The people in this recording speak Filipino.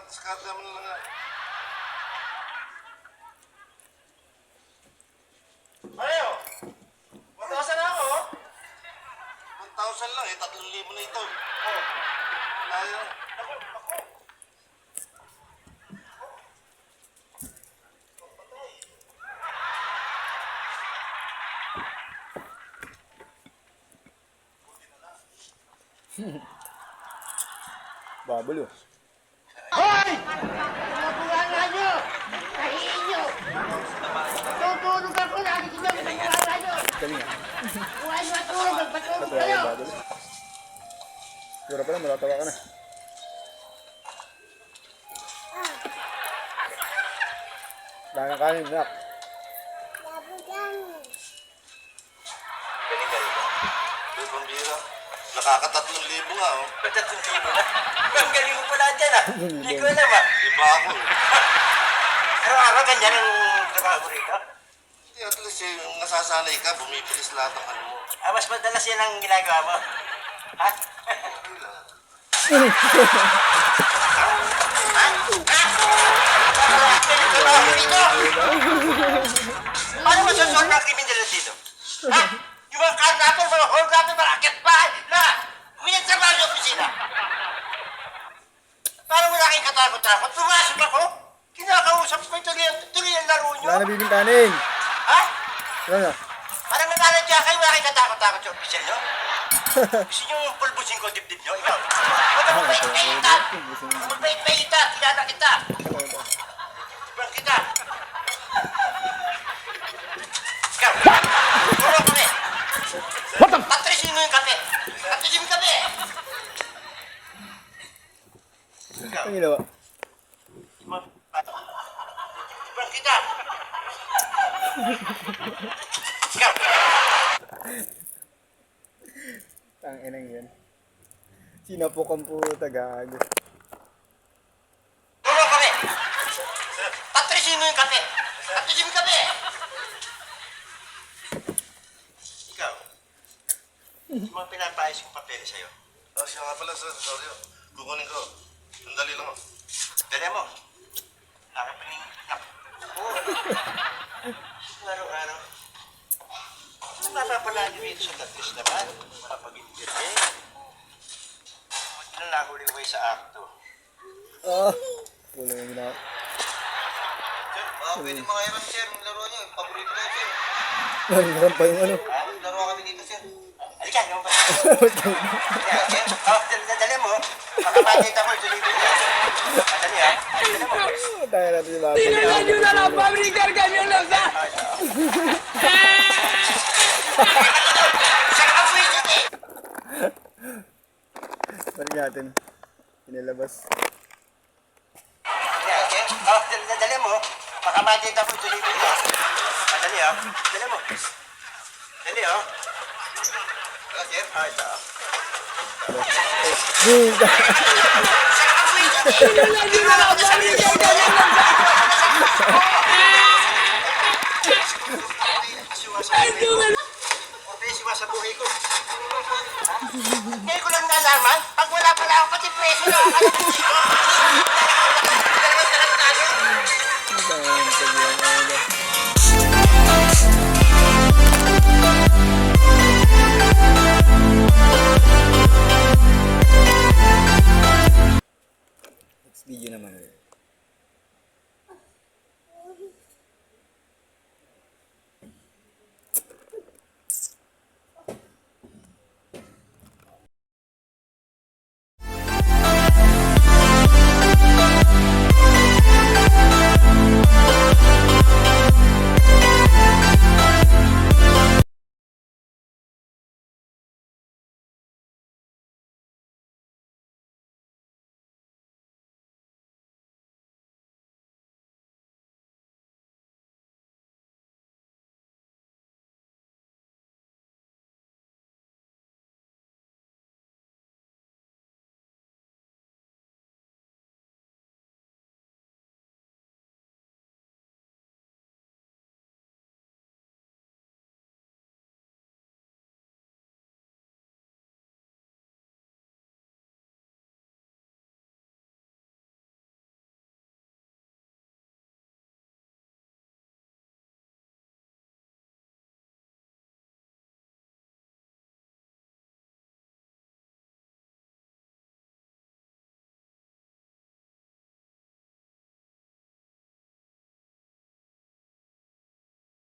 Diskarte mo na lang. Ayo! 1,000 na ako. 1,000 lang eh. 3,000 na ito. Oh. Wala yan. Ako. Babalo. Hoy! Mabuhala nyo! Kahiin nyo! Tutulog ako, lagi ko nyo mabuhala nyo! Galing ah. Buhay matulog, magpatulog Patuwa kayo! yung babalo. Siguro pala, matatawa ka na. Dahil ng kanin, nak. Galing ka rin ba? Uy, pambira. Nakaka-3,000 nga, oh. 3,000 na? Ang galing mo pala dyan, ah. Hindi ko alam, ah. Iba ako, eh. Araw-araw ganyan ang trabaho ko rito. Hindi, at least yung nasasanay ka, bumibilis lahat ng ano mo. Ah, mas madalas yan ang ginagawa mo. Ha? Okay lang. Paano masusunod ng kriminal dito? Ha? Yung mga karnaper, mga holgaper, mga akit bahay na minagtrabaho sa opisina. Paano mo na kayo katakot-takot? Pumasok ako, kinakausap ko tuloy ang laro nyo. Wala na bibing kanin. Ha? Wala na. Parang nagkaladya kayo, wala kayo katakot-takot sa opisina nyo. Gusto nyo pulbusin ko dibdib nyo? Ikaw. Huwag ka magpait-paitan. Magpait-paitan, kilala kita. Ibang kita. Ikaw. Puro kami. Tatrisin mo yung kape. Tatrisin mo yung kape. Ikaw. Ang ginawa. Ibang kita. Ikaw. Ang inang yan. Sinapok ang puta, gago. Puro kami. Tatrisin mo yung kape. Tatrisin mo yung kape. Ikaw. Yung mga pinapayos yung papeles sa'yo. Ah, siya nga pala, sir. Sorry, oh. Kukunin ko. Sandali lang, oh. Dali mo. Nakapaling. Oo. Araw-araw. Napapalagi rito sa Tatris naman. Mapag-interview. Hindi na nahuli ko sa akto. Ah. Wala yung ginawa. Pwede mga iram, sir. Yung laro nyo, yung paborito na, sir. Naran pa yung ano. Laro kami dito, sir. Halika, yung ba? Dali mo. Makapagkita mo, delivery niya. Dali ha. Dali mo. Tayo natin si Babo. ayuda a fabricar camiones. Balik natin. Pinalabas. Dali mo. Makapagkita mo, delivery niya. Dali ha. Dali mo. Dali ha. Sir. Ito. ayuda a fabricar camiones. Orpesiwa sa buhay ko. Ngayon ko lang nalaman, pag wala pala ako pati preso na ako. Ang